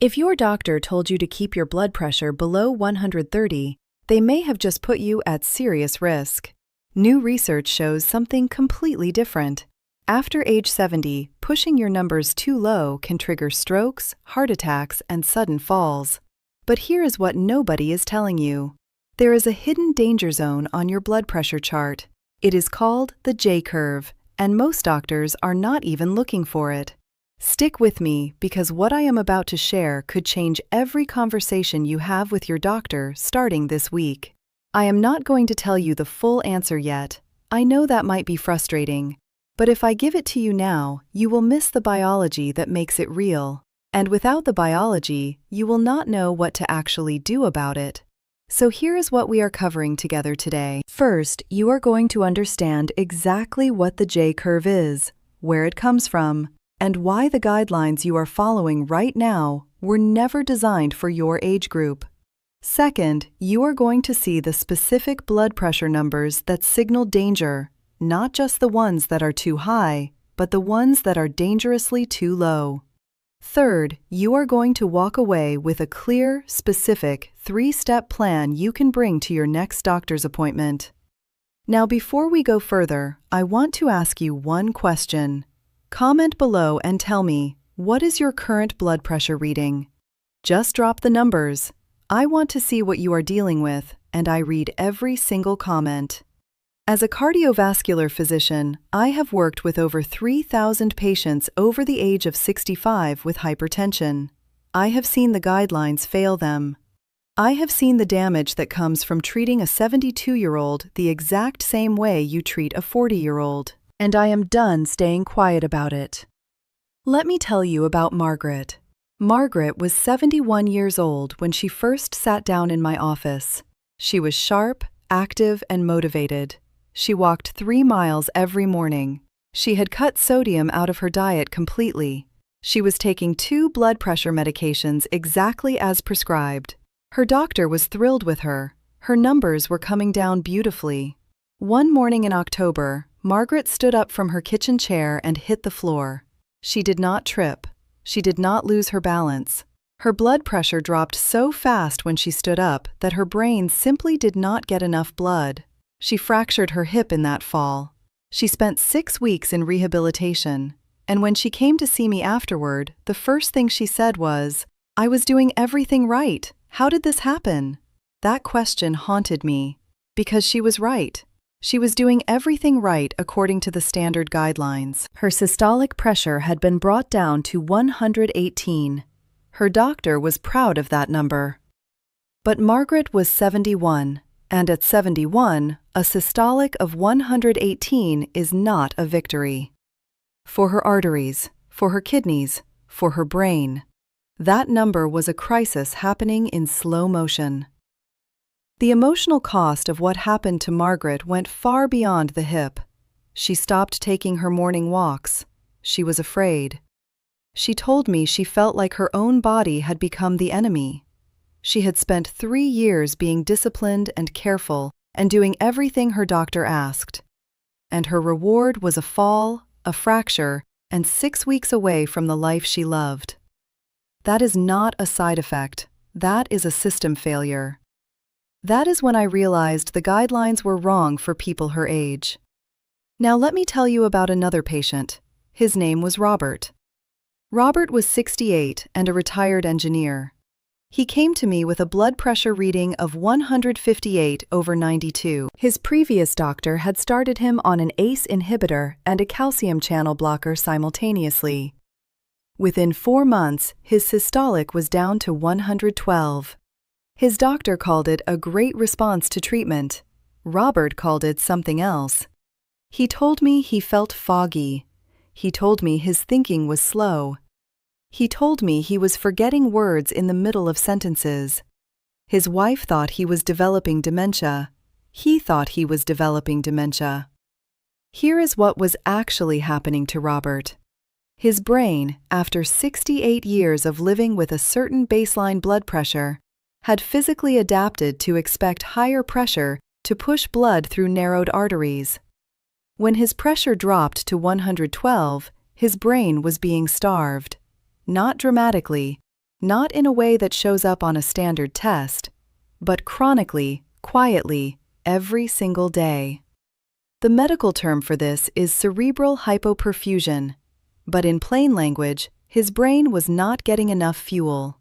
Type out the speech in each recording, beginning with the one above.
If your doctor told you to keep your blood pressure below 130, they may have just put you at serious risk. New research shows something completely different. After age 70, pushing your numbers too low can trigger strokes, heart attacks, and sudden falls. But here is what nobody is telling you. There is a hidden danger zone on your blood pressure chart. It is called the J-curve, and most doctors are not even looking for it. Stick with me because what I am about to share could change every conversation you have with your doctor starting this week. I am not going to tell you the full answer yet. I know that might be frustrating. But if I give it to you now, you will miss the biology that makes it real. And without the biology, you will not know what to actually do about it. So here is what we are covering together today. First, you are going to understand exactly what the J-curve is, where it comes from, and why the guidelines you are following right now were never designed for your age group. Second, you are going to see the specific blood pressure numbers that signal danger, not just the ones that are too high, but the ones that are dangerously too low. Third, you are going to walk away with a clear, specific, 3-step plan you can bring to your next doctor's appointment. Now, before we go further, I want to ask you one question. Comment below and tell me, what is your current blood pressure reading? Just drop the numbers. I want to see what you are dealing with, and I read every single comment. As a cardiovascular physician, I have worked with over 3,000 patients over the age of 65 with hypertension. I have seen the guidelines fail them. I have seen the damage that comes from treating a 72-year-old the exact same way you treat a 40-year-old. And I am done staying quiet about it. Let me tell you about Margaret. Margaret was 71 years old when she first sat down in my office. She was sharp, active, and motivated. She walked 3 miles every morning. She had cut sodium out of her diet completely. She was taking 2 blood pressure medications exactly as prescribed. Her doctor was thrilled with her. Her numbers were coming down beautifully. One morning in October, Margaret stood up from her kitchen chair and hit the floor. She did not trip. She did not lose her balance. Her blood pressure dropped so fast when she stood up that her brain simply did not get enough blood. She fractured her hip in that fall. She spent 6 weeks in rehabilitation, and when she came to see me afterward, the first thing she said was, "I was doing everything right. How did this happen?" That question haunted me, because she was right. She was doing everything right according to the standard guidelines. Her systolic pressure had been brought down to 118. Her doctor was proud of that number. But Margaret was 71, and at 71, a systolic of 118 is not a victory. For her arteries, for her kidneys, for her brain, that number was a crisis happening in slow motion. The emotional cost of what happened to Margaret went far beyond the hip. She stopped taking her morning walks. She was afraid. She told me she felt like her own body had become the enemy. She had spent 3 years being disciplined and careful and doing everything her doctor asked. And her reward was a fall, a fracture, and 6 weeks away from the life she loved. That is not a side effect. That is a system failure. That is when I realized the guidelines were wrong for people her age. Now let me tell you about another patient. His name was Robert. Robert was 68 and a retired engineer. He came to me with a blood pressure reading of 158/92. His previous doctor had started him on an ACE inhibitor and a calcium channel blocker simultaneously. Within 4 months, his systolic was down to 112. His doctor called it a great response to treatment. Robert called it something else. He told me he felt foggy. He told me his thinking was slow. He told me he was forgetting words in the middle of sentences. His wife thought he was developing dementia. He thought he was developing dementia. Here is what was actually happening to Robert. His brain, after 68 years of living with a certain baseline blood pressure, had physically adapted to expect higher pressure to push blood through narrowed arteries. When his pressure dropped to 112, his brain was being starved. Not dramatically, not in a way that shows up on a standard test, but chronically, quietly, every single day. The medical term for this is cerebral hypoperfusion, but in plain language, his brain was not getting enough fuel.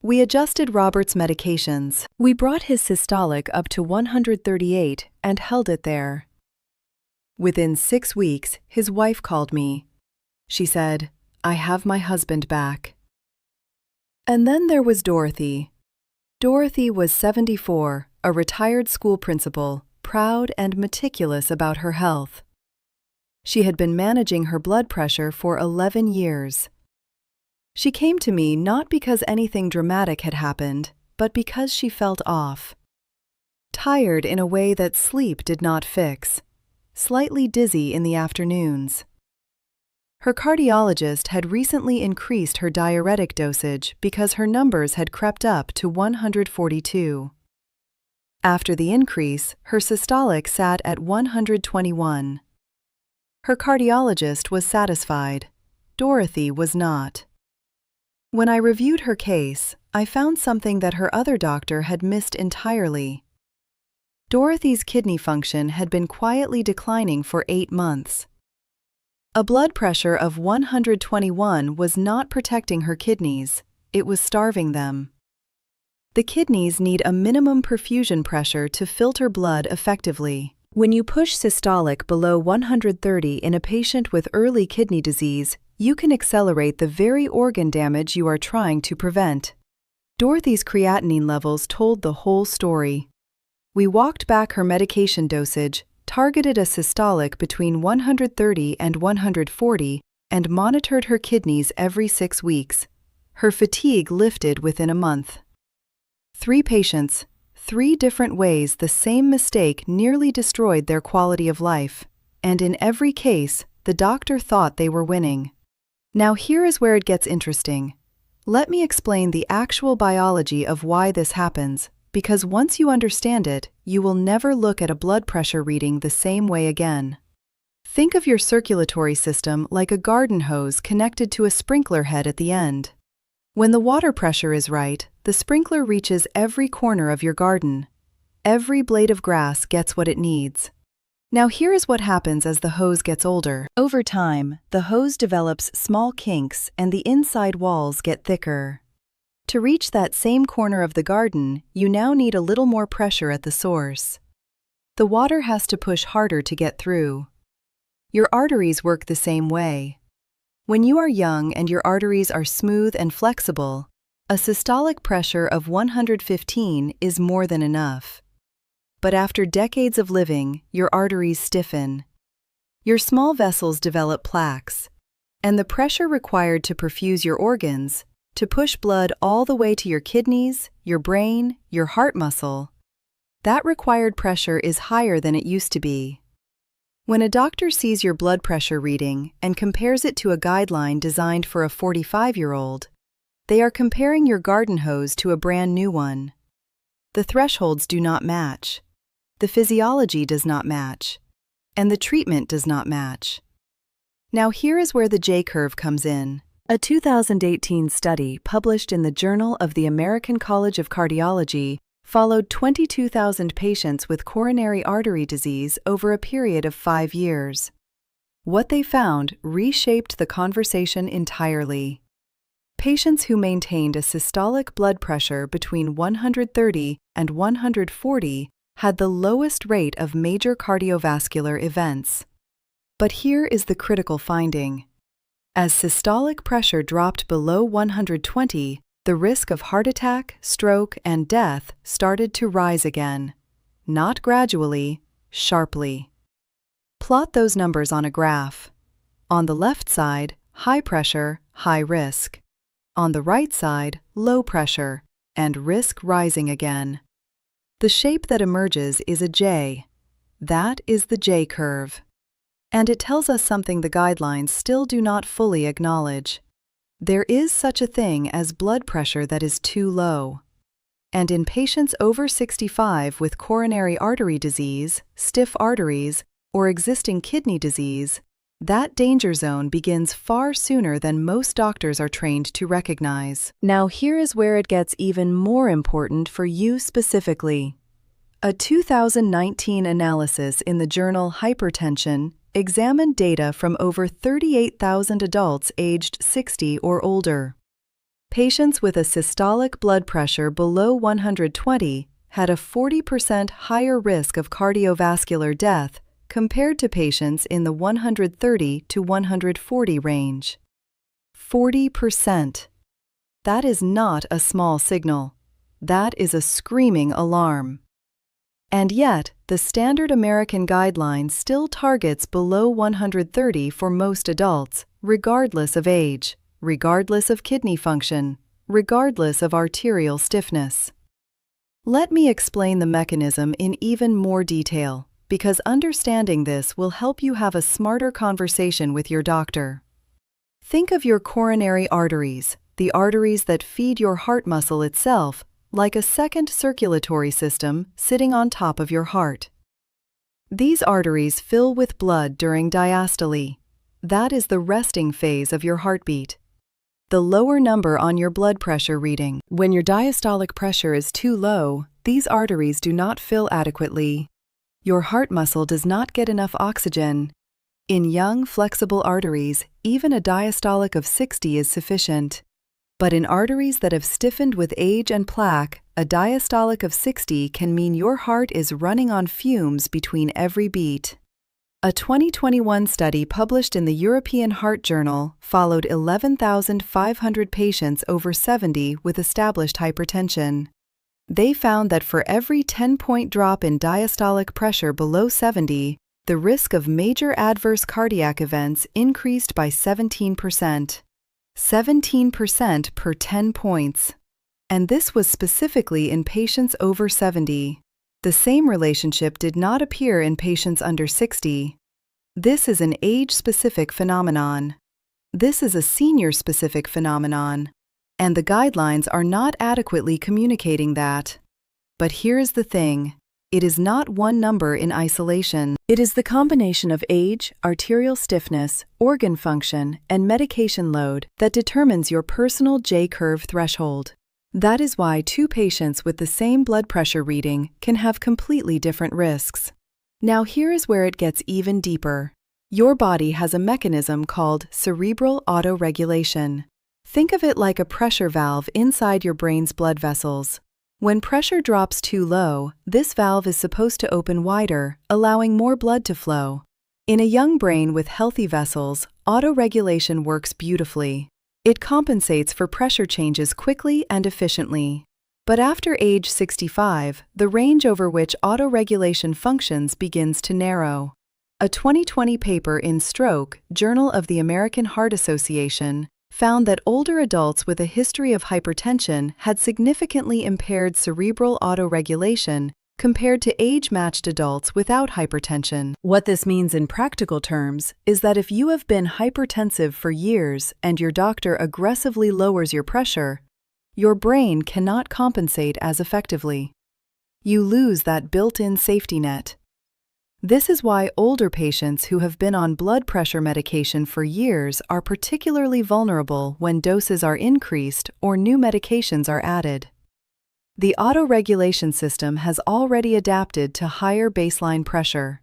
We adjusted Robert's medications. We brought his systolic up to 138 and held it there. Within 6 weeks, his wife called me. She said, "I have my husband back." And then there was Dorothy. Dorothy was 74, a retired school principal, proud and meticulous about her health. She had been managing her blood pressure for 11 years. She came to me not because anything dramatic had happened, but because she felt off. Tired in a way that sleep did not fix, slightly dizzy in the afternoons. Her cardiologist had recently increased her diuretic dosage because her numbers had crept up to 142. After the increase, her systolic sat at 121. Her cardiologist was satisfied. Dorothy was not. When I reviewed her case, I found something that her other doctor had missed entirely. Dorothy's kidney function had been quietly declining for 8 months. A blood pressure of 121 was not protecting her kidneys, it was starving them. The kidneys need a minimum perfusion pressure to filter blood effectively. When you push systolic below 130 in a patient with early kidney disease, you can accelerate the very organ damage you are trying to prevent. Dorothy's creatinine levels told the whole story. We walked back her medication dosage, targeted a systolic between 130 and 140, and monitored her kidneys every 6 weeks. Her fatigue lifted within a month. 3 patients, 3 different ways the same mistake nearly destroyed their quality of life, and in every case, the doctor thought they were winning. Now here is where it gets interesting. Let me explain the actual biology of why this happens, because once you understand it, you will never look at a blood pressure reading the same way again. Think of your circulatory system like a garden hose connected to a sprinkler head at the end. When the water pressure is right, the sprinkler reaches every corner of your garden. Every blade of grass gets what it needs. Now here is what happens as the hose gets older. Over time, the hose develops small kinks and the inside walls get thicker. To reach that same corner of the garden, you now need a little more pressure at the source. The water has to push harder to get through. Your arteries work the same way. When you are young and your arteries are smooth and flexible, a systolic pressure of 115 is more than enough. But after decades of living, your arteries stiffen. Your small vessels develop plaques, and the pressure required to perfuse your organs, to push blood all the way to your kidneys, your brain, your heart muscle, that required pressure is higher than it used to be. When a doctor sees your blood pressure reading and compares it to a guideline designed for a 45-year-old, they are comparing your garden hose to a brand new one. The thresholds do not match. The physiology does not match, and the treatment does not match. Now here is where the J-curve comes in. A 2018 study published in the Journal of the American College of Cardiology followed 22,000 patients with coronary artery disease over a period of 5 years. What they found reshaped the conversation entirely. Patients who maintained a systolic blood pressure between 130 and 140 had the lowest rate of major cardiovascular events. But here is the critical finding. As systolic pressure dropped below 120, the risk of heart attack, stroke, and death started to rise again. Not gradually, sharply. Plot those numbers on a graph. On the left side, high pressure, high risk. On the right side, low pressure, and risk rising again. The shape that emerges is a J. That is the J-curve. And it tells us something the guidelines still do not fully acknowledge. There is such a thing as blood pressure that is too low. And in patients over 65 with coronary artery disease, stiff arteries, or existing kidney disease, That danger zone begins far sooner than most doctors are trained to recognize. Now, here is where it gets even more important for you specifically. A 2019 analysis in the journal Hypertension examined data from over 38,000 adults aged 60 or older. Patients with a systolic blood pressure below 120 had a 40% higher risk of cardiovascular death compared to patients in the 130 to 140 range. 40%. That is not a small signal. That is a screaming alarm. And yet, the standard American guideline still targets below 130 for most adults, regardless of age, regardless of kidney function, regardless of arterial stiffness. Let me explain the mechanism in even more detail, because understanding this will help you have a smarter conversation with your doctor. Think of your coronary arteries, the arteries that feed your heart muscle itself, like a second circulatory system sitting on top of your heart. These arteries fill with blood during diastole. That is the resting phase of your heartbeat. The lower number on your blood pressure reading. When your diastolic pressure is too low, these arteries do not fill adequately. Your heart muscle does not get enough oxygen. In young, flexible arteries, even a diastolic of 60 is sufficient. But in arteries that have stiffened with age and plaque, a diastolic of 60 can mean your heart is running on fumes between every beat. A 2021 study published in the European Heart Journal followed 11,500 patients over 70 with established hypertension. They found that for every 10-point drop in diastolic pressure below 70, the risk of major adverse cardiac events increased by 17%. 17% per 10 points. And this was specifically in patients over 70. The same relationship did not appear in patients under 60. This is an age-specific phenomenon. This is a senior-specific phenomenon. And the guidelines are not adequately communicating that. But here is the thing. It is not one number in isolation. It is the combination of age, arterial stiffness, organ function, and medication load that determines your personal J-curve threshold. That is why two patients with the same blood pressure reading can have completely different risks. Now here is where it gets even deeper. Your body has a mechanism called cerebral autoregulation. Think of it like a pressure valve inside your brain's blood vessels. When pressure drops too low, this valve is supposed to open wider, allowing more blood to flow. In a young brain with healthy vessels, autoregulation works beautifully. It compensates for pressure changes quickly and efficiently. But after age 65, the range over which autoregulation functions begins to narrow. A 2020 paper in Stroke, Journal of the American Heart Association, found that older adults with a history of hypertension had significantly impaired cerebral autoregulation compared to age-matched adults without hypertension. What this means in practical terms is that if you have been hypertensive for years and your doctor aggressively lowers your pressure, your brain cannot compensate as effectively. You lose that built-in safety net. This is why older patients who have been on blood pressure medication for years are particularly vulnerable when doses are increased or new medications are added. The autoregulation system has already adapted to higher baseline pressure.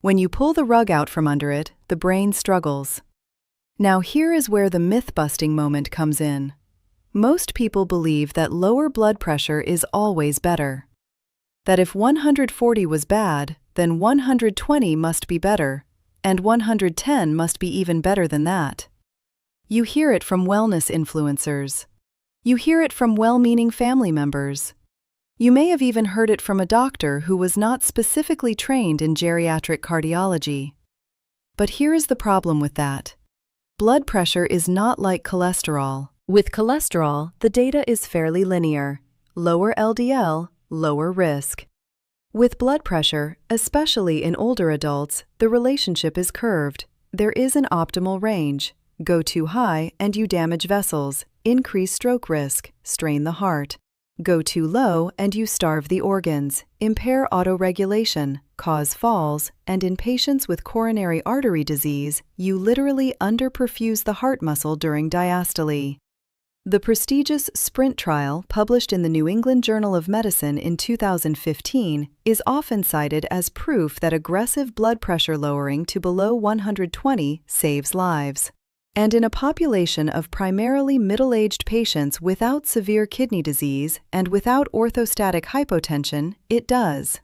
When you pull the rug out from under it, the brain struggles. Now here is where the myth-busting moment comes in. Most people believe that lower blood pressure is always better. That if 140 was bad, then 120 must be better, and 110 must be even better than that. You hear it from wellness influencers. You hear it from well-meaning family members. You may have even heard it from a doctor who was not specifically trained in geriatric cardiology. But here is the problem with that. Blood pressure is not like cholesterol. With cholesterol, the data is fairly linear. Lower LDL, lower risk. With blood pressure, especially in older adults, the relationship is curved. There is an optimal range. Go too high and you damage vessels, increase stroke risk, strain the heart. Go too low and you starve the organs, impair autoregulation, cause falls, and in patients with coronary artery disease, you literally underperfuse the heart muscle during diastole. The prestigious SPRINT trial, published in the New England Journal of Medicine in 2015, is often cited as proof that aggressive blood pressure lowering to below 120 saves lives. And in a population of primarily middle-aged patients without severe kidney disease and without orthostatic hypotension, it does.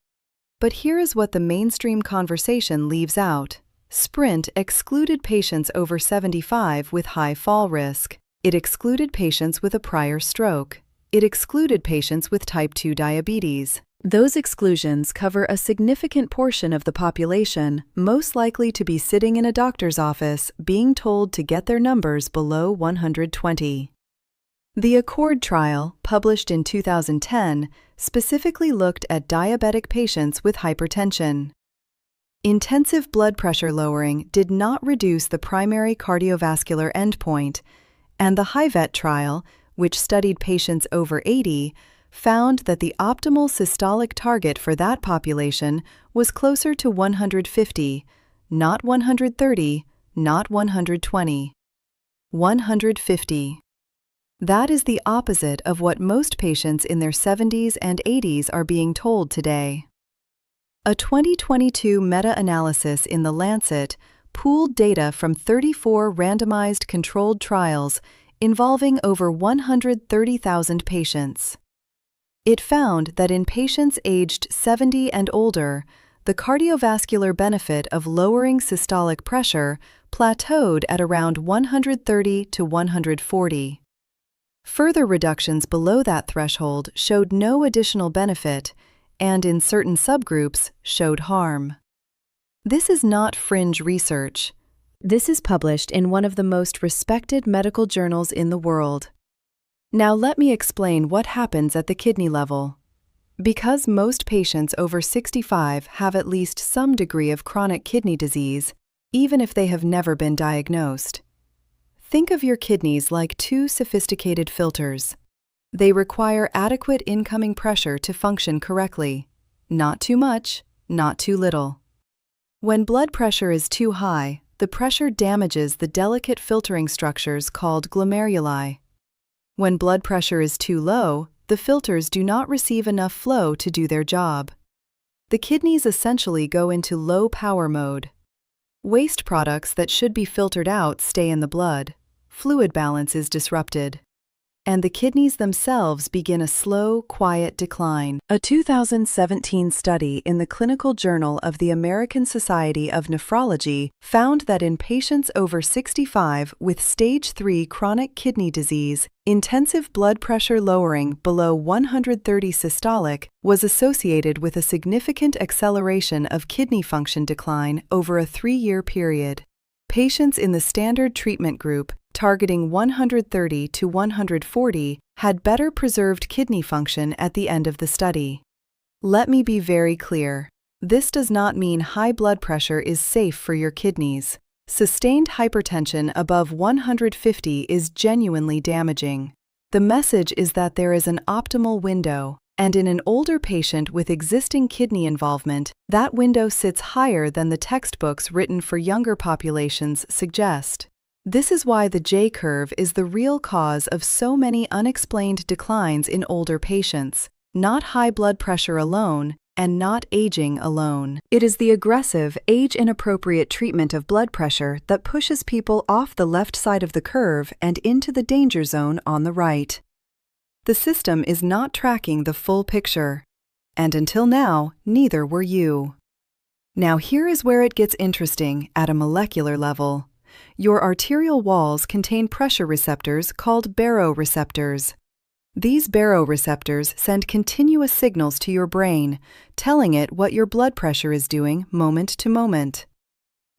But here is what the mainstream conversation leaves out. SPRINT excluded patients over 75 with high fall risk. It excluded patients with a prior stroke. It excluded patients with type 2 diabetes. Those exclusions cover a significant portion of the population, most likely to be sitting in a doctor's office being told to get their numbers below 120. The ACCORD trial, published in 2010, specifically looked at diabetic patients with hypertension. Intensive blood pressure lowering did not reduce the primary cardiovascular endpoint, and the HIVET trial, which studied patients over 80, found that the optimal systolic target for that population was closer to 150, not 130, not 120. 150. That is the opposite of what most patients in their 70s and 80s are being told today. A 2022 meta-analysis in The Lancet pooled data from 34 randomized controlled trials involving over 130,000 patients. It found that in patients aged 70 and older, the cardiovascular benefit of lowering systolic pressure plateaued at around 130 to 140. Further reductions below that threshold showed no additional benefit, and in certain subgroups showed harm. This is not fringe research. This is published in one of the most respected medical journals in the world. Now let me explain what happens at the kidney level. Because most patients over 65 have at least some degree of chronic kidney disease, even if they have never been diagnosed. Think of your kidneys like two sophisticated filters. They require adequate incoming pressure to function correctly. Not too much, not too little. When blood pressure is too high, the pressure damages the delicate filtering structures called glomeruli. When blood pressure is too low, the filters do not receive enough flow to do their job. The kidneys essentially go into low power mode. Waste products that should be filtered out stay in the blood. Fluid balance is disrupted. And the kidneys themselves begin a slow, quiet decline. A 2017 study in the Clinical Journal of the American Society of Nephrology found that in patients over 65 with stage 3 chronic kidney disease, intensive blood pressure lowering below 130 systolic was associated with a significant acceleration of kidney function decline over a 3-year period. Patients in the standard treatment group, targeting 130 to 140, had better preserved kidney function at the end of the study. Let me be very clear. This does not mean high blood pressure is safe for your kidneys. Sustained hypertension above 150 is genuinely damaging. The message is that there is an optimal window, and in an older patient with existing kidney involvement, that window sits higher than the textbooks written for younger populations suggest. This is why the J-curve is the real cause of so many unexplained declines in older patients, not high blood pressure alone, and not aging alone. It is the aggressive, age-inappropriate treatment of blood pressure that pushes people off the left side of the curve and into the danger zone on the right. The system is not tracking the full picture, and until now, neither were you. Now here is where it gets interesting at a molecular level. Your arterial walls contain pressure receptors called baroreceptors. These baroreceptors send continuous signals to your brain, telling it what your blood pressure is doing moment to moment.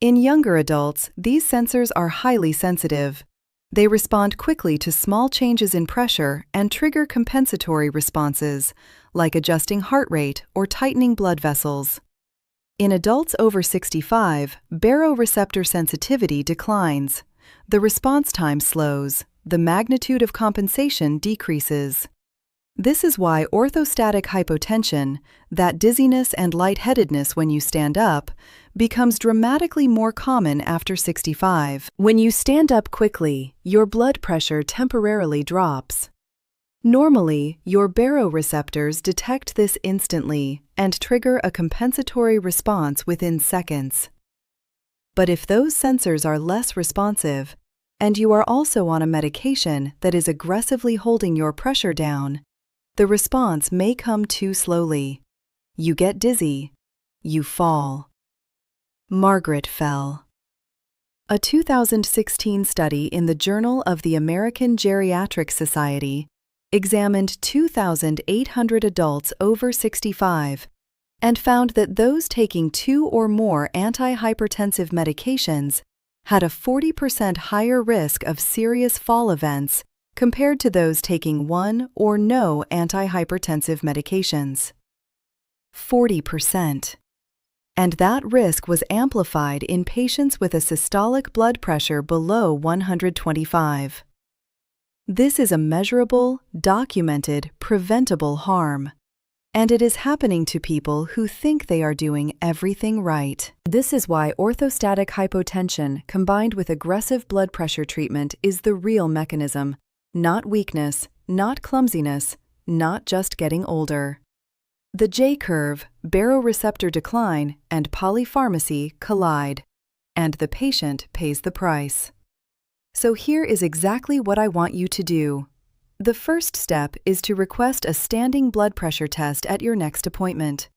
In younger adults, these sensors are highly sensitive. They respond quickly to small changes in pressure and trigger compensatory responses, like adjusting heart rate or tightening blood vessels. In adults over 65, baroreceptor sensitivity declines. The response time slows. The magnitude of compensation decreases. This is why orthostatic hypotension, that dizziness and lightheadedness when you stand up, becomes dramatically more common after 65. When you stand up quickly, your blood pressure temporarily drops. Normally, your baroreceptors detect this instantly and trigger a compensatory response within seconds. But if those sensors are less responsive, and you are also on a medication that is aggressively holding your pressure down, the response may come too slowly. You get dizzy. You fall. Margaret fell. A 2016 study in the Journal of the American Geriatric Society examined 2,800 adults over 65 and found that those taking 2 or more antihypertensive medications had a 40% higher risk of serious fall events compared to those taking 1 or no antihypertensive medications. 40%. And that risk was amplified in patients with a systolic blood pressure below 125. This is a measurable, documented, preventable harm, and it is happening to people who think they are doing everything right. This is why orthostatic hypotension combined with aggressive blood pressure treatment is the real mechanism, not weakness, not clumsiness, not just getting older. The J-curve, baroreceptor decline, and polypharmacy collide, and the patient pays the price. So here is exactly what I want you to do. The first step is to request a standing blood pressure test at your next appointment.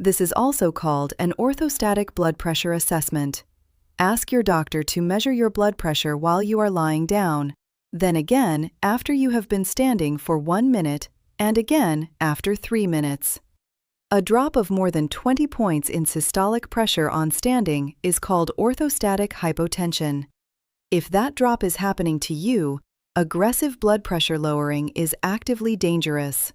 This is also called an orthostatic blood pressure assessment. Ask your doctor to measure your blood pressure while you are lying down, then again after you have been standing for 1 minute, and again after 3 minutes. A drop of more than 20 points in systolic pressure on standing is called orthostatic hypotension. If that drop is happening to you, aggressive blood pressure lowering is actively dangerous.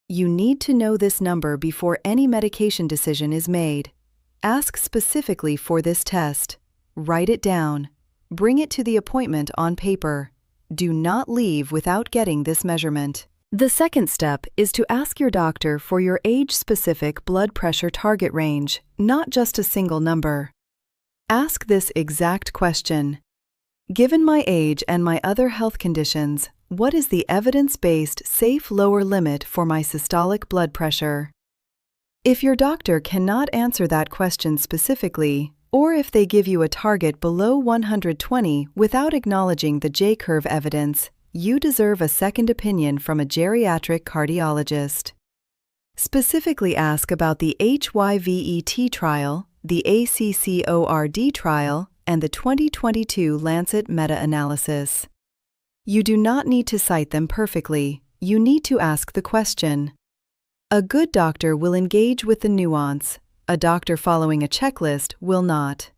You need to know this number before any medication decision is made. Ask specifically for this test. Write it down. Bring it to the appointment on paper. Do not leave without getting this measurement. The second step is to ask your doctor for your age-specific blood pressure target range, not just a single number. Ask this exact question. Given my age and my other health conditions, what is the evidence-based safe lower limit for my systolic blood pressure? If your doctor cannot answer that question specifically, or if they give you a target below 120 without acknowledging the J-curve evidence, you deserve a second opinion from a geriatric cardiologist. Specifically ask about the HYVET trial, the ACCORD trial, and the 2022 Lancet meta-analysis. You do not need to cite them perfectly. You need to ask the question. A good doctor will engage with the nuance. A doctor following a checklist will not.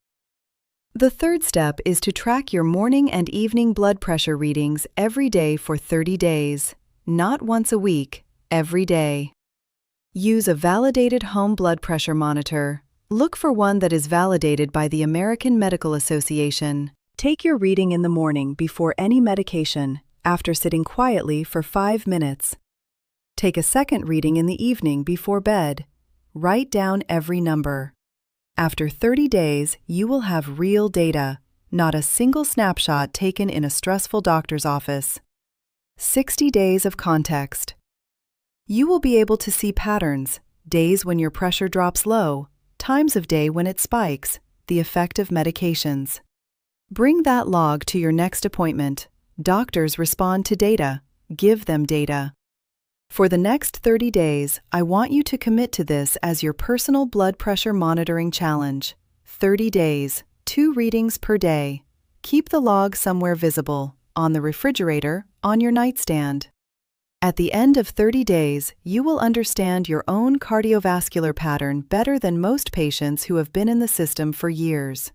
The third step is to track your morning and evening blood pressure readings every day for 30 days, not once a week, every day. Use a validated home blood pressure monitor. Look for one that is validated by the American Medical Association. Take your reading in the morning before any medication, after sitting quietly for 5 minutes. Take a second reading in the evening before bed. Write down every number. After 30 days, you will have real data, not a single snapshot taken in a stressful doctor's office. 60 days of context. You will be able to see patterns, days when your pressure drops low, times of day when it spikes, the effect of medications. Bring that log to your next appointment. Doctors respond to data. Give them data. For the next 30 days, I want you to commit to this as your personal blood pressure monitoring challenge. 30 days, 2 readings per day. Keep the log somewhere visible, on the refrigerator, on your nightstand. At the end of 30 days, you will understand your own cardiovascular pattern better than most patients who have been in the system for years.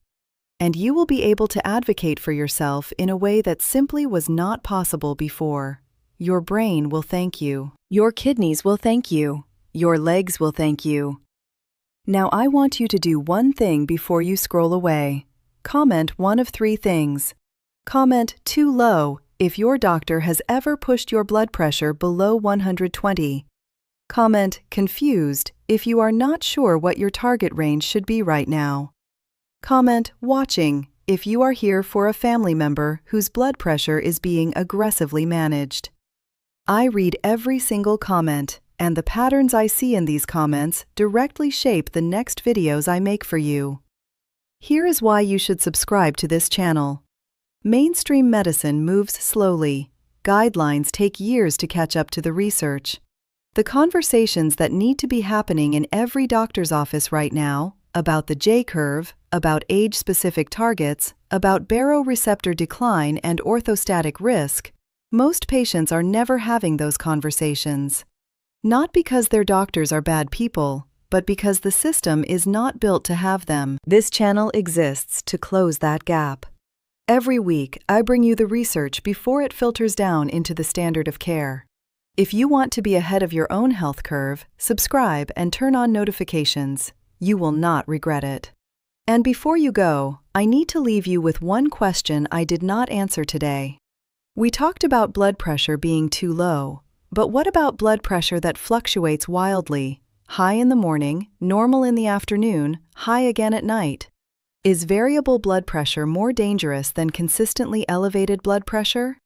And you will be able to advocate for yourself in a way that simply was not possible before. Your brain will thank you. Your kidneys will thank you. Your legs will thank you. Now I want you to do one thing before you scroll away. Comment one of 3 things. Comment too low if your doctor has ever pushed your blood pressure below 120. Comment confused if you are not sure what your target range should be right now. Comment watching if you are here for a family member whose blood pressure is being aggressively managed. I read every single comment, and the patterns I see in these comments directly shape the next videos I make for you. Here is why you should subscribe to this channel. Mainstream medicine moves slowly. Guidelines take years to catch up to the research. The conversations that need to be happening in every doctor's office right now about the J-curve, about age-specific targets, about baroreceptor decline and orthostatic risk, most patients are never having those conversations. Not because their doctors are bad people, but because the system is not built to have them. This channel exists to close that gap. Every week, I bring you the research before it filters down into the standard of care. If you want to be ahead of your own health curve, subscribe and turn on notifications. You will not regret it. And before you go, I need to leave you with one question I did not answer today. We talked about blood pressure being too low, but what about blood pressure that fluctuates wildly? High in the morning, normal in the afternoon, high again at night. Is variable blood pressure more dangerous than consistently elevated blood pressure?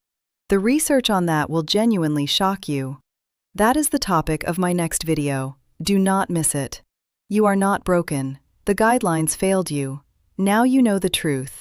The research on that will genuinely shock you. That is the topic of my next video. Do not miss it. You are not broken. The guidelines failed you. Now you know the truth.